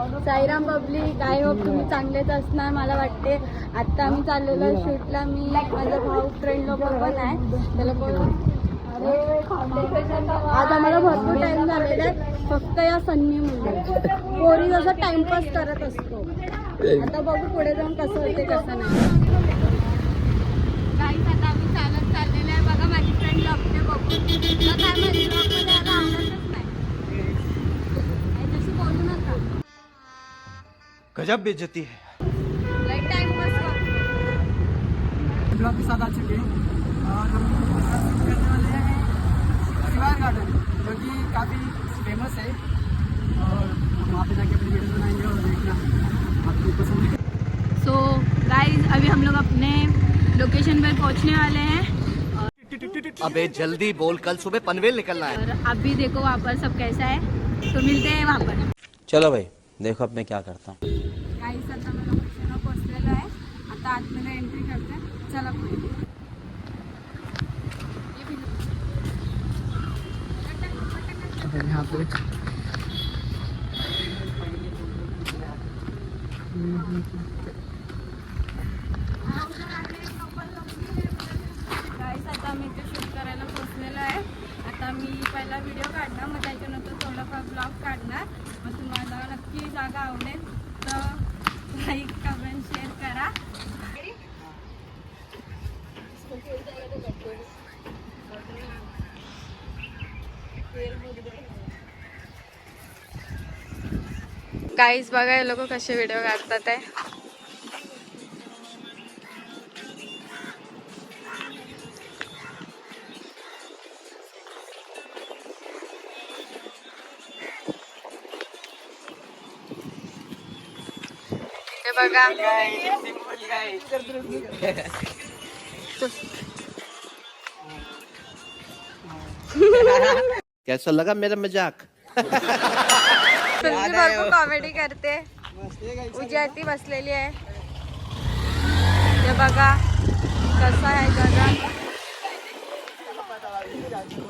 Sairam public, I hope तुम्ही चांगलेच असणार मला वाटते. आता आम्ही चाललेलो शूटला, मी माझा भाऊ फ्रेंड लोक पण आहे त्याला बोलून. आज आम्हाला भरपूर टाइम झालेला आहे फक्त या सन्नीमुळे. पोरी जसं टाइमपास करत असतो. आता बघू पुढे जाऊन कसं होते कसं नाही. काहीच आता आम्ही चालत चाललेलं आहे. बघा माझी फ्रेंड लपते बघून काय माझी ब्लॉगमध्ये आता आवडतच नाही. तशी बोलू नका. गजब बेइज्जती है. लाइक टाइम पास करतो. ब्लॉग के साथ आ चुके हैं और हम करने वाले हैं शिवार गार्डन, जो कि काफ़ी फेमस है और वहाँ पे जाके अपनी वीडियो बनाएंगे और देखना आपको पसंद है. सो गाइस अभी हम लोग अपने लोकेशन पर पहुंचने वाले हैं. अबे जल्दी बोल, कल सुबह पनवेल निकलना है. और अभी देखो वहाँ पर सब कैसा है, तो मिलते हैं वहाँ पर. चलो भाई देखो अब मैं क्या करता हूँ. गाइस आता मी लोकेशनवर पोहोचलेलो आहे. आता आतमध्ये एंट्री करते. चला पुढे. यहाँ पे गाइस आता मी इथे शूट करायला पोहोचलेलो आहे. आता मी पहिला व्हिडिओ काढणार, मग त्याच्यानंतर थोडाफार ब्लॉग काढणार. मग तुम्हाला नक्की जागा आवडेल तर लाईक कमेंट शेअर करा. गाईस बघा हे लोक कसे व्हिडिओ काढतात आहे. हे बघा कैसा लगा मेरा मजाक? तुमची भरपूर कॉमेडी करते. उजाती बसलेली आहे. हे बघा कसं आहे जगा.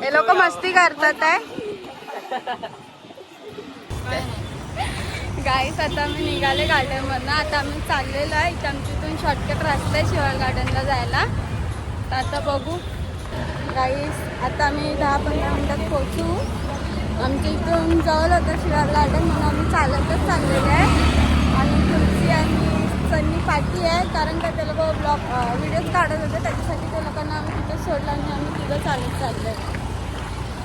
हे लोक मस्ती करतात आहे. गाईस आता मी निघाले गार्डनमधनं. आता आम्ही चाललेलो आहे. इथं आमच्या इथून शॉर्टकट रस्ता आहे शिवार गार्डनला जायला. तर आता बघू गाईस. आता आम्ही 10-15 मिनिटात पोहोचू. आमच्या इथून जवळ होतं शिवार गार्डन म्हणून आम्ही चालतच चाललेलं आहे. आणि तुमची आणि सन्नी पाठी आहे कारण का ते लोक व्हिडिओज काढत होते त्याच्यासाठी त्या लोकांना आम्ही तिथं सोडलं आणि आम्ही तिथं चालत चाललो आहे.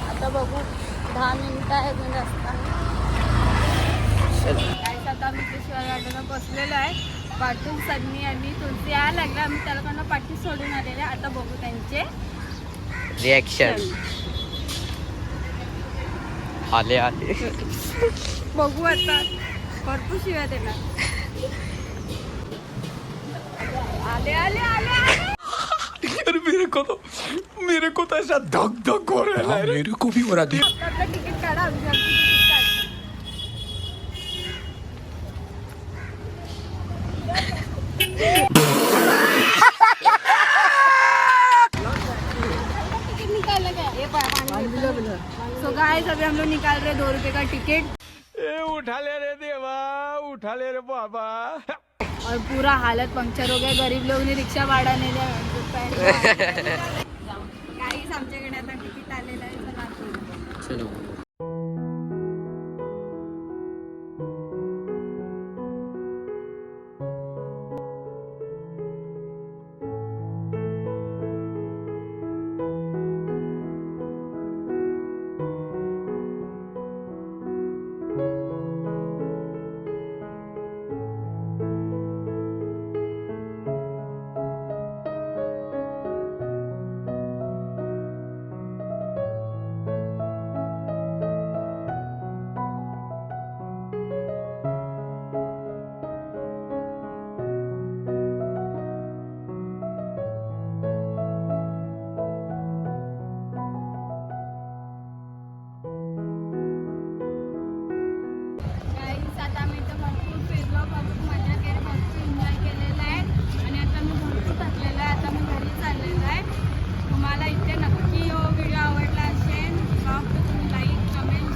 आता बघू 10 मिनिटं आहे अजून रस्ता. काहीच आता आम्ही ते शिवार गार्डनला बसलेलो आहे. पाठून सन्नी आणि तुलसी यायला लागला. आम्ही त्या लोकांना पाठी सोडून आलेले. आता बघू त्यांचे रिएक्शन. आले आले बघू आता भरपूर शिव्या देणार. आले आले आले आले. यार मेरे को तो ऐसा धक धक हो रहा है. मेरे को भी हो रहा है. आपलं तिकीट काढा. आमची तिकीट काढा. टिकट निकालना क्या है? सो गाइस अभी हम लोग निकाल रहे 2 रुपए का टिकट. उठा ले रे देवा, उठा ले रे बाबा. और पूरा हालत पंक्चर हो गया. गरीब लोग ने रिक्षा भाड़ा नहीं दिया. गाइस आमच्याकडे आता तिकीट आलेलं आहे. चला.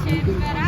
शेअर करा.